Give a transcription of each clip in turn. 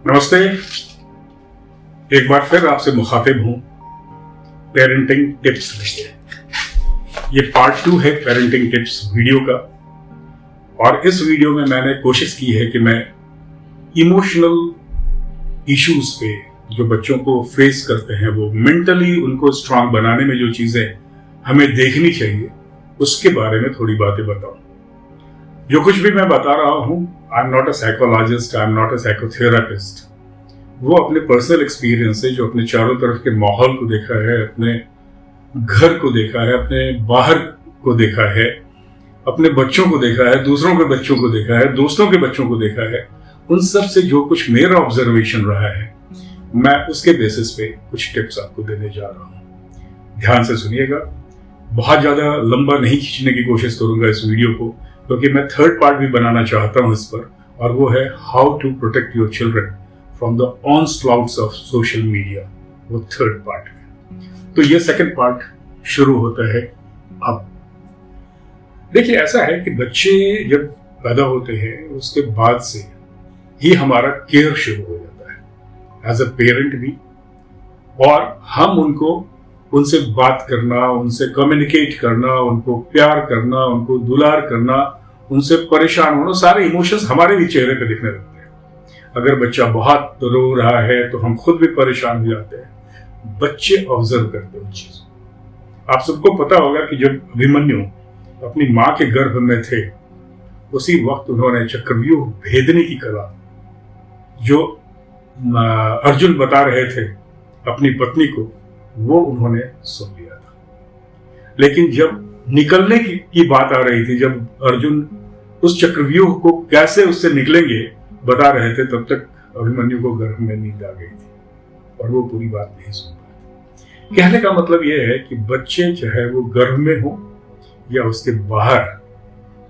नमस्ते। एक बार फिर आपसे मुखातिब हूं पेरेंटिंग टिप्स लेके। ये पार्ट 2 है पेरेंटिंग टिप्स वीडियो का, और इस वीडियो में मैंने कोशिश की है कि मैं इमोशनल इश्यूज पे जो बच्चों को फेस करते हैं, वो मेंटली उनको स्ट्रांग बनाने में जो चीजें हमें देखनी चाहिए उसके बारे में थोड़ी बातें बताऊं। जो कुछ भी मैं बता रहा हूं, I am not a psychologist, I am not a psychotherapist. वो अपने पर्सनल एक्सपीरियंस से, जो अपने चारों तरफ के माहौल को देखा है, अपने घर को देखा है, अपने बाहर को देखा है, अपने बच्चों को देखा है, दूसरों के बच्चों को देखा है, दोस्तों के बच्चों को देखा है, उन सब से जो कुछ मेरा ऑब्जर्वेशन रहा है, मैं उसके बेसिस पे कुछ टिप्स आपको देने जा रहा हूं। ध्यान से सुनिएगा। बहुत ज्यादा लंबा नहीं खींचने की कोशिश करूंगा इस वीडियो को, क्योंकि मैं थर्ड पार्ट भी बनाना चाहता हूं इस पर, और वो है how to protect your children from the onslaughts of social media. वो थर्ड पार्ट है। तो ये सेकंड पार्ट शुरू होता है अब। देखिए, ऐसा है कि बच्चे जब पैदा होते हैं उसके बाद से ही हमारा केयर शुरू हो जाता है एज अ पेरेंट भी, और हम उनसे बात करना, उनसे कम्युनिकेट करना, उनको प्यार करना, उनको दुलार करना, उनसे परेशान होना, सारे इमोशंस हमारे भी चेहरे पे दिखने लगते हैं। अगर बच्चा बहुत रो रहा है तो हम खुद भी परेशान हो जाते हैं। बच्चे ऑब्जर्व करते हैं उन चीजों। आप सबको पता होगा कि जब अभिमन्यु अपनी मां के गर्भ में थे, उसी वक्त उन्होंने चक्रव्यूह भेदने की कला जो अर्जुन बता रहे थे अपनी पत्नी को, वो उन्होंने सुन लिया था। लेकिन जब निकलने की बात आ रही थी, जब अर्जुन उस चक्रव्यूह को कैसे उससे निकलेंगे बता रहे थे, तब तक अभिमन्यु को गर्भ में नींद आ गई थी और वो पूरी बात नहीं सुन पाए। कहने का मतलब यह है कि बच्चे चाहे वो गर्भ में हो या उसके बाहर,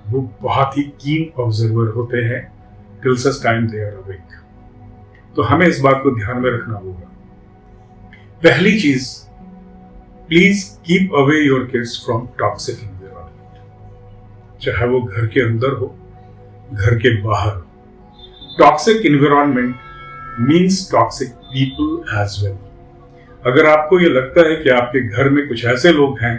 वो बहुत ही कीन ऑब्जर्वर होते हैं till such time they are awake. तो हमें इस बात को ध्यान में रखना होगा। पहली चीज, please keep away your kids from toxic environment. चाहे वो घर के अंदर हो, घर के बाहर हो। Toxic environment means toxic people as well. अगर आपको ये लगता है कि आपके घर में कुछ ऐसे लोग हैं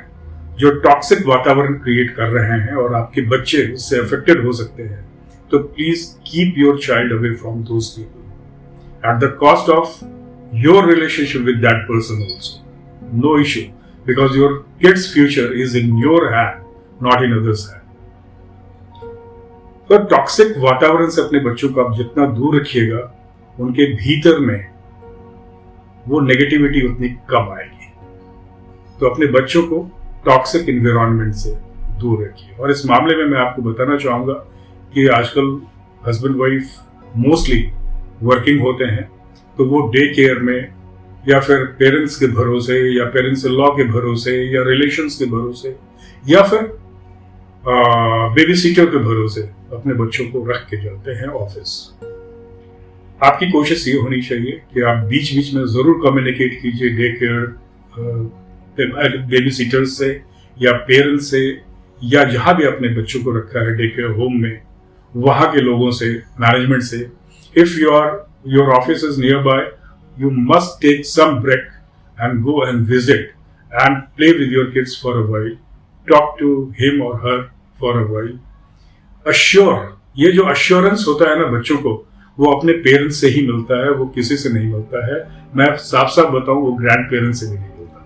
जो टॉक्सिक वातावरण क्रिएट कर रहे हैं और आपके बच्चे उससे अफेक्टेड हो सकते हैं, तो please keep your child away from those people at the cost of your relationship with that person also. No issue, because your kid's future is in your hand, not in others' hand. तो toxic वातावरण से अपने बच्चों को आप जितना दूर रखिएगा, उनके भीतर में वो नेगेटिविटी उतनी कम आएगी। तो अपने बच्चों को टॉक्सिक एनवायरनमेंट से दूर रखिए। और इस मामले में मैं आपको बताना चाहूंगा कि आजकल हस्बैंड वाइफ मोस्टली वर्किंग होते हैं, तो वो डे केयर में या फिर पेरेंट्स के भरोसे या पेरेंट्स इन लॉ के भरोसे या रिलेशंस के भरोसे या फिर बेबी सीटर के भरोसे अपने बच्चों को रख के जाते हैं ऑफिस। आपकी कोशिश ये होनी चाहिए कि आप बीच बीच में जरूर कम्युनिकेट कीजिए डे केयर बेबी सीटर्स से या पेरेंट्स से, या जहां भी अपने बच्चों को रखा है डे केयर होम में, वहां के लोगों से, मैनेजमेंट से। If your office is nearby, you must take some break and go and visit and play with your kids for a while. Talk to him or her for a while. Assure, ये जो assurance होता है ना बच्चों को, वो अपने parents से ही मिलता है, वो किसी से नहीं मिलता है। मैं साफ साफ बताऊं, वो ग्रैंड पेरेंट्स से भी नहीं मिलता।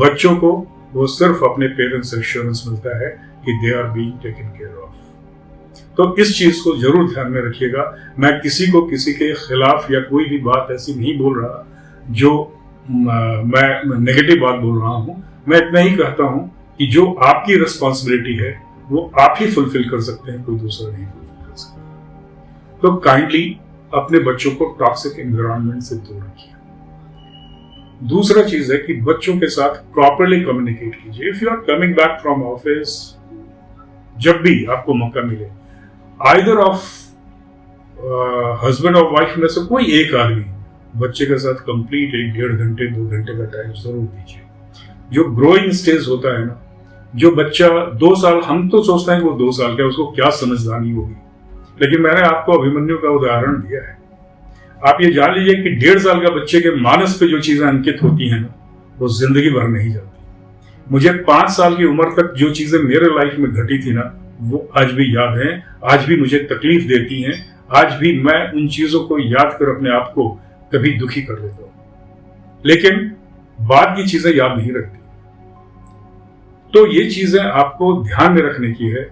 बच्चों को वो सिर्फ अपने पेरेंट्स से assurance मिलता है कि they are being taken care of. तो इस चीज को जरूर ध्यान में रखिएगा। मैं किसी को किसी के खिलाफ या कोई भी बात ऐसी नहीं बोल रहा जो मैं नेगेटिव बात बोल रहा हूं। मैं इतना ही कहता हूं कि जो आपकी रिस्पॉन्सिबिलिटी है वो आप ही फुलफिल कर सकते हैं, कोई दूसरा नहीं फुलफिल कर सकता। तो काइंडली अपने बच्चों को टॉक्सिक एनवायरनमेंट से दूर रखिए। दूसरा चीज है कि बच्चों के साथ प्रॉपरली कम्युनिकेट कीजिए। If you are coming back from office, जब भी आपको मौका मिले, आइदर ऑफ हस्बैंड और वाइफ में से कोई एक आदमी बच्चे के साथ कंप्लीट 1-1.5 घंटे 2 घंटे का टाइम जरूर दीजिए। जो ग्रोइंग स्टेज होता है ना, जो बच्चा 2 साल, हम तो सोचते हैं कि वो 2 साल का, उसको क्या समझदारी होगी, लेकिन मैंने आपको अभिमन्यु का उदाहरण दिया है। आप ये जान लीजिए कि 1.5 साल का बच्चे के मानस पे जो चीजें अंकित होती हैं ना, वो जिंदगी भर नहीं जाती। मुझे 5 साल की उम्र तक जो चीजें मेरे लाइफ में घटी थी ना, वो आज भी याद हैं, आज भी मुझे तकलीफ देती हैं, आज भी मैं उन चीजों को याद कर अपने आप को कभी दुखी कर लेता हूं, लेकिन बाद की चीजें याद नहीं रखती। तो ये चीजें आपको ध्यान में रखने की है।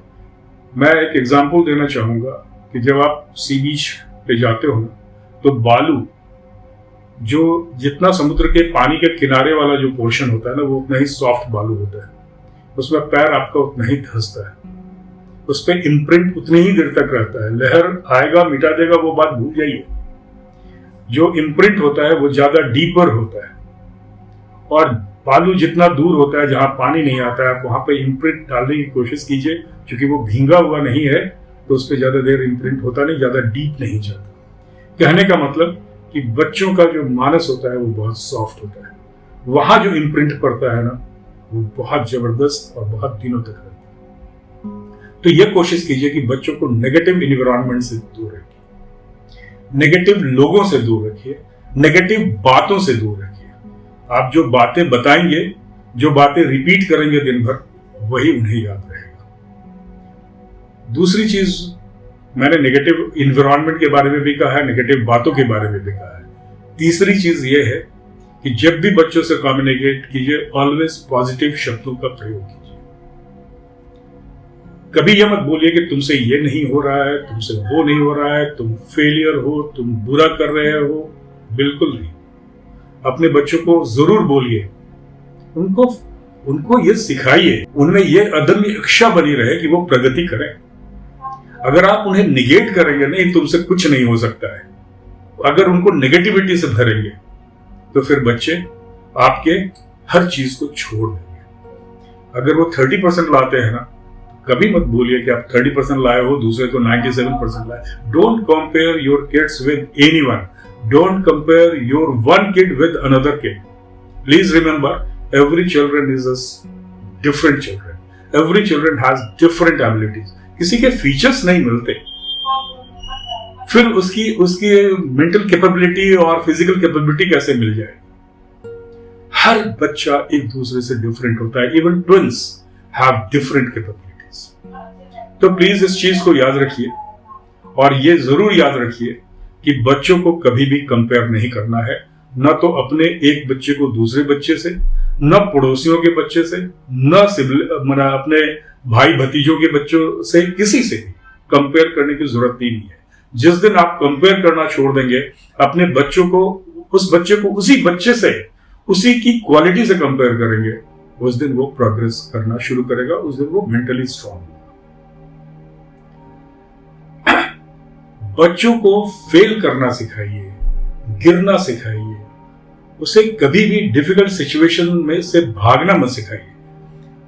मैं एक एग्जांपल देना चाहूंगा कि जब आप सी बीच पे जाते हो ना, तो बालू, जो जितना समुद्र के पानी के किनारे वाला जो पोर्शन होता है ना, वो उतना ही सॉफ्ट बालू होता है, उसमें पैर आपका उतना ही धंसता है, उस पर इम्प्रिंट उतनी ही देर तक रहता है। लहर आएगा मिटा देगा, वो बात भूल जाइए। जो इम्प्रिंट होता है वो ज्यादा डीपर होता है, और बालू जितना दूर होता है जहां पानी नहीं आता है, आप वहां पे इम्प्रिंट डालने की कोशिश कीजिए, क्योंकि वो भींगा हुआ नहीं है तो उस पर ज्यादा देर इम्प्रिंट होता नहीं, ज्यादा डीप नहीं जाता। कहने का मतलब कि बच्चों का जो मानस होता है वो बहुत सॉफ्ट होता है, वहां जो इम्प्रिंट पड़ता है ना, वो बहुत जबरदस्त और बहुत दिनों तक रहता है। तो यह कोशिश कीजिए कि बच्चों को नेगेटिव एनवायरनमेंट से दूर रखिए, नेगेटिव लोगों से दूर रखिए, नेगेटिव बातों से दूर रखिए। आप जो बातें बताएंगे, जो बातें रिपीट करेंगे दिन भर, वही उन्हें याद रहेगा। दूसरी चीज, मैंने नेगेटिव एनवायरनमेंट के बारे में भी कहा है, नेगेटिव बातों के बारे में भी कहा है। तीसरी चीज ये है कि जब भी बच्चों से कम्युनिकेट कीजिए, ऑलवेज पॉजिटिव शब्दों का प्रयोग कीजिए। कभी यह मत बोलिए कि तुमसे ये नहीं हो रहा है, तुमसे वो नहीं हो रहा है, तुम फेलियर हो, तुम बुरा कर रहे हो। बिल्कुल नहीं। अपने बच्चों को जरूर बोलिए, उनको ये सिखाइए, उनमें ये अदम्य इच्छा बनी रहे कि वो प्रगति करें। अगर आप उन्हें निगेट करेंगे, नहीं तुमसे कुछ नहीं हो सकता है, अगर उनको नेगेटिविटी से भरेंगे, तो फिर बच्चे आपके हर चीज को छोड़ देंगे। अगर वो 30% लाते हैं ना, कभी मत बोलिए कि आप 30% लाए हो, दूसरे को 97% लाए। Don't compare your kids with anyone, don't compare your one kid with another kid. Please remember, every children is a different children, every children has different abilities। किसी के फीचर्स नहीं मिलते, फिर उसकी मेंटल कैपेबिलिटी और फिजिकल कैपेबिलिटी कैसे मिल जाए? हर बच्चा एक दूसरे से डिफरेंट होता है, even twins have different capabilities. तो प्लीज इस चीज को याद रखिए, और ये जरूर याद रखिए कि बच्चों को कभी भी कंपेयर नहीं करना है, न तो अपने एक बच्चे को दूसरे बच्चे से, न पड़ोसियों के बच्चे से, न अपने भाई भतीजों के बच्चों से, किसी से भी कंपेयर करने की जरूरत ही नहीं है। जिस दिन आप कंपेयर करना छोड़ देंगे, अपने बच्चों को, उस बच्चे को उसी बच्चे से, उसी की क्वालिटी से कंपेयर करेंगे, उस दिन वो प्रोग्रेस करना शुरू करेगा, उस दिन वो मेंटली स्ट्रांग होगा। बच्चों को फेल करना सिखाइए, गिरना सिखाइए, उसे कभी भी डिफिकल्ट सिचुएशन में से भागना मत सिखाइए।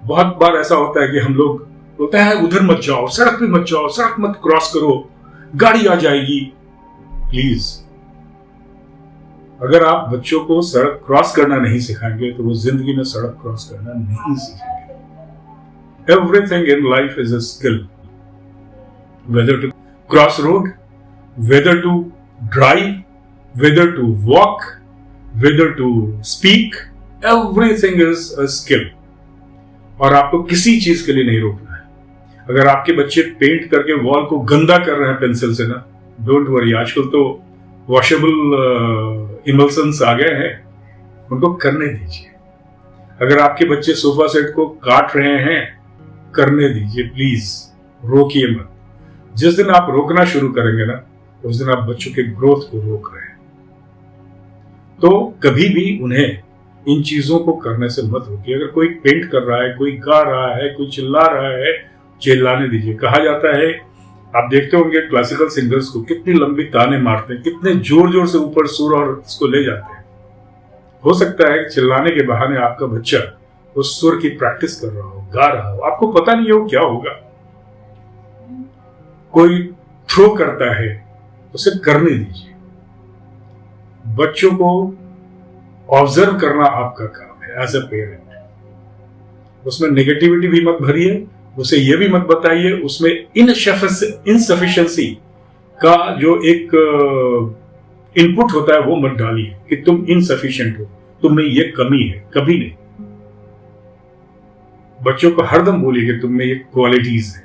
बहुत बार ऐसा होता है कि हम लोग बोलते हैं उधर मत जाओ, सड़क पे मत जाओ, सड़क मत क्रॉस करो, गाड़ी आ जाएगी। प्लीज, अगर आप बच्चों को सड़क क्रॉस करना नहीं सिखाएंगे तो वो जिंदगी में सड़क क्रॉस करना नहीं सीखेंगे। Everything in life is a skill, whether to cross road, whether to drive, whether to walk, whether to speak, everything is a skill। और आपको किसी चीज के लिए नहीं रोकना है। अगर आपके बच्चे पेंट करके वॉल को गंदा कर रहे हैं पेंसिल से ना, डोंट वरी, आजकल तो वॉशेबल इमल्सन्स आ गए हैं, उनको करने दीजिए। अगर आपके बच्चे सोफा सेट को काट रहे हैं, करने दीजिए, प्लीज रोकिए मत। जिस दिन आप रोकना शुरू करेंगे ना, उस दिन आप बच्चों के ग्रोथ को रोक रहे हैं। तो कभी भी उन्हें इन चीजों को करने से मत रोकिए। अगर कोई पेंट कर रहा है, कोई गा रहा है, कोई चिल्ला रहा है, चिल्लाने दीजिए। कहा जाता है, आप देखते होंगे क्लासिकल सिंगर्स को कितनी लंबी ताने मारते हैं, कितने जोर जोर से ऊपर सुर और उसको ले जाते हैं। हो सकता है चिल्लाने के बहाने आपका बच्चा उस सुर की प्रैक्टिस कर रहा हो, गा रहा हो, आपको पता नहीं हो क्या होगा। कोई थ्रो करता है, उसे करने दीजिए। बच्चों को ऑब्जर्व करना आपका काम है एज अ पेरेंट। उसमें नेगेटिविटी भी मत भरिए, उसे यह भी मत बताइए, उसमें इनसफिशिएंसी का जो एक इनपुट होता है वो मत डालिए कि तुम इनसफिशिएंट हो, तुम में ये कमी है, कभी नहीं। बच्चों को हरदम बोलिए कि तुम में ये क्वालिटीज है,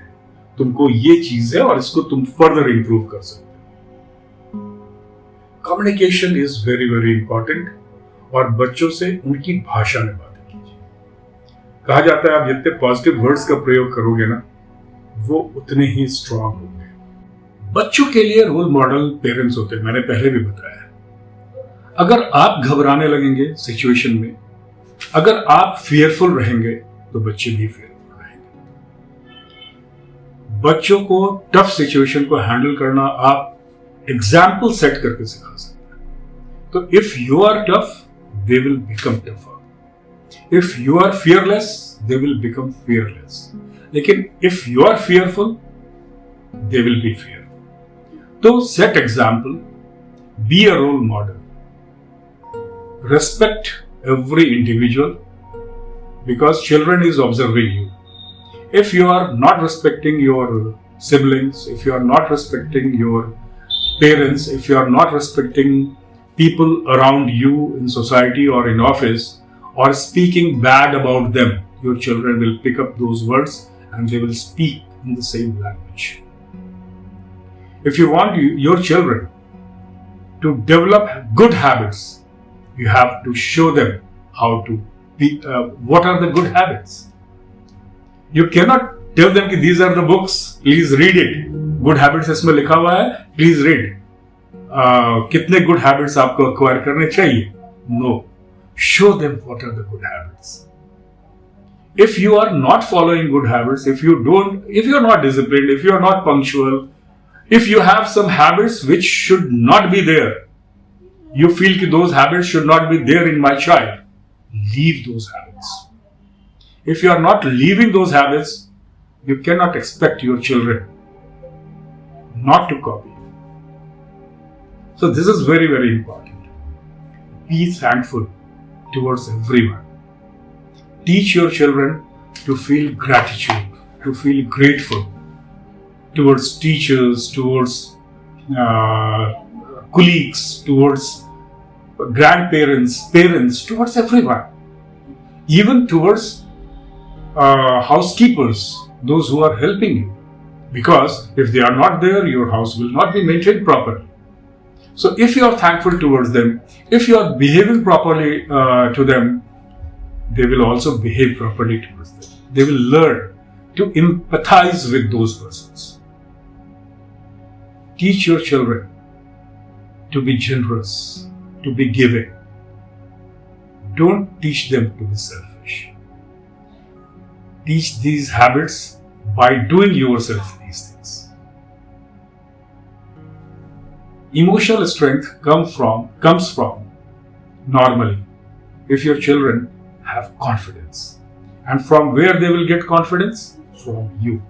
तुमको ये चीज है और इसको तुम फर्दर इंप्रूव कर सकते हो। Communication is very very important, और बच्चों से उनकी भाषा में बातें कीजिए। कहा जाता है आप जितने पॉजिटिव वर्ड्स का प्रयोग करोगे ना, वो उतने ही स्ट्रांग होंगे। बच्चों के लिए रोल मॉडल पेरेंट्स होते हैं, मैंने पहले भी बताया। अगर आप घबराने लगेंगे सिचुएशन में, अगर आप फियरफुल रहेंगे, तो बच्चे भी फियरफुल रहेंगे। बच्चों को टफ सिचुएशन को हैंडल करना आप एग्जाम्पल सेट करके सिखा सकते हैं। तो if you are tough, they will become tougher. If you are fearless, they will become fearless. लेकिन if you are fearful, they will be fear. तो set example, be a role model, respect every individual, because children is observing you. If you are not respecting your siblings, if you are not respecting your parents, if you are not respecting people around you in society or in office, or speaking bad about them, your children will pick up those words and they will speak in the same language. If you want your children to develop good habits, you have to show them how to be, what are the good habits. You cannot tell them कि these are the books, please read it. Good habits इसमें लिखा हुआ है, please read. कितने good habits आपको acquire करने चाहिए? No. Show them what are the good habits. If you are not following good habits, if you are not disciplined, if you are not punctual, if you have some habits which should not be there, you feel that those habits should not be there in my child, leave those habits. If you are not leaving those habits, you cannot expect your children not to copy. So this is very, very important. Be thankful towards everyone. Teach your children to feel gratitude, to feel grateful towards teachers, towards colleagues, towards grandparents, parents, towards everyone, even towards housekeepers, those who are helping you, because if they are not there, your house will not be maintained properly. So if you are thankful towards them, if you are behaving properly to them, they will also behave properly towards them. They will learn to empathize with those persons. Teach your children to be generous, to be giving. Don't teach them to be selfish. Teach these habits by doing yourself these things. Emotional strength comes from normally if your children have confidence. And from where they will get confidence? From you.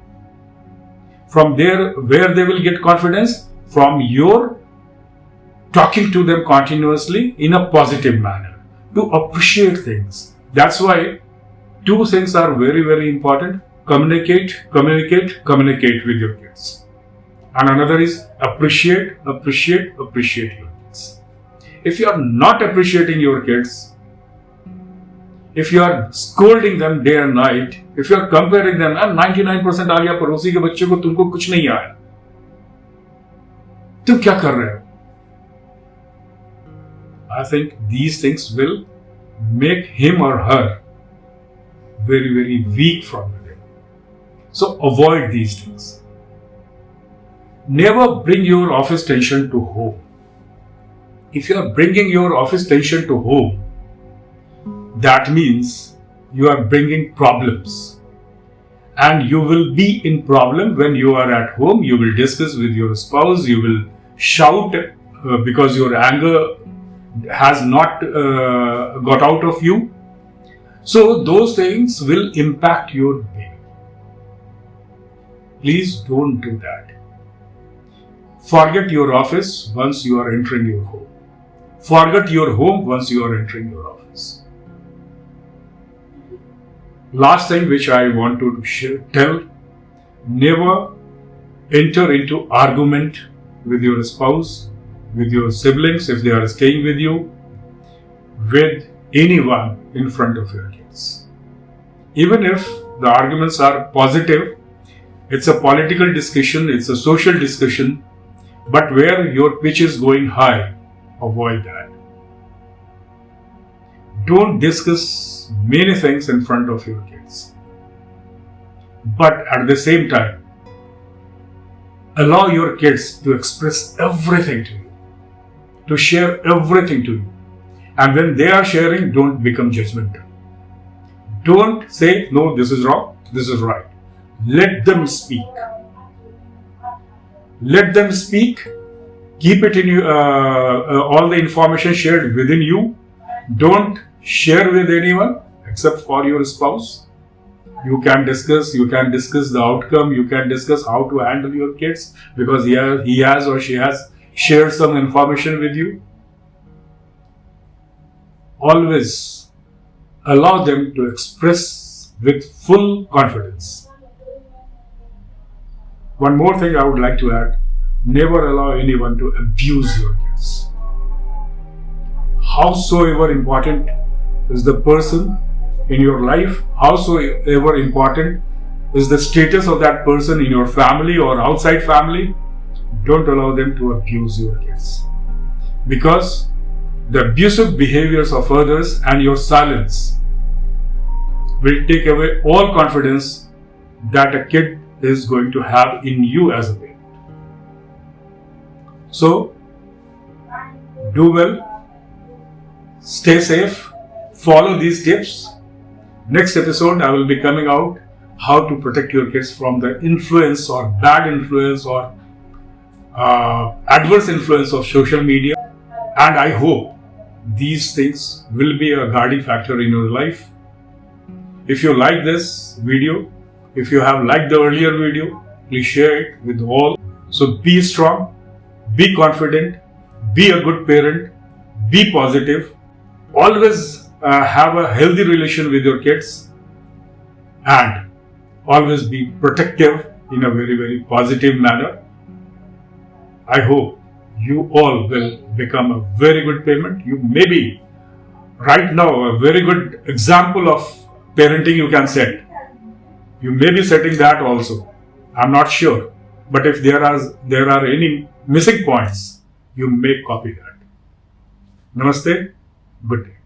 From there, where they will get confidence? From your talking to them continuously in a positive manner, to appreciate things. That's why two things are very, very important. Communicate with your kids. And another is appreciate your kids. If you are not appreciating your kids, if you are scolding them day and night, if you are comparing them, 99% आ गया पड़ोसी के बच्चे को, तुमको कुछ नहीं आया, तुम क्या कर रहे हो? I think these things will make him or her very, very weak from within. So avoid these things. Never bring your office tension to home. If you are bringing your office tension to home, that means you are bringing problems. And you will be in problem when you are at home. You will discuss with your spouse. You will shout because your anger has not got out of you. So those things will impact your day. Please don't do that. Forget your office once you are entering your home. Forget your home once you are entering your office. Last thing which I want to tell, never enter into argument with your spouse, with your siblings, if they are staying with you, with anyone in front of your kids. Even if the arguments are positive, it's a political discussion, it's a social discussion, but where your pitch is going high, avoid that. Don't discuss many things in front of your kids. But at the same time, allow your kids to express everything to you, to share everything to you. And when they are sharing, don't become judgmental. Don't say, no, this is wrong, this is right. Let them speak. Let them speak. Keep it in you, all the information shared within you. Don't share with anyone except for your spouse. You can discuss the outcome, you can discuss how to handle your kids because he has or she has shared some information with you. Always allow them to express with full confidence. One more thing I would like to add, never allow anyone to abuse your kids. Howsoever important is the person in your life, howsoever important is the status of that person in your family or outside family, don't allow them to abuse your kids. Because the abusive behaviors of others and your silence will take away all confidence that a kid is going to have in you as a parent. So, do well, stay safe, follow these tips. Next episode, I will be coming out how to protect your kids from the influence or bad influence or adverse influence of social media. And I hope these things will be a guiding factor in your life. If you like this video, if you have liked the earlier video, please share it with all. So be strong, be confident, be a good parent, be positive, always have a healthy relation with your kids, and always be protective in a very, very positive manner. I hope you all will become a very good parent. You may be right now a very good example of parenting you can set. You may be setting that also. I'm not sure. But if there are any missing points, you may copy that. Namaste. Good day.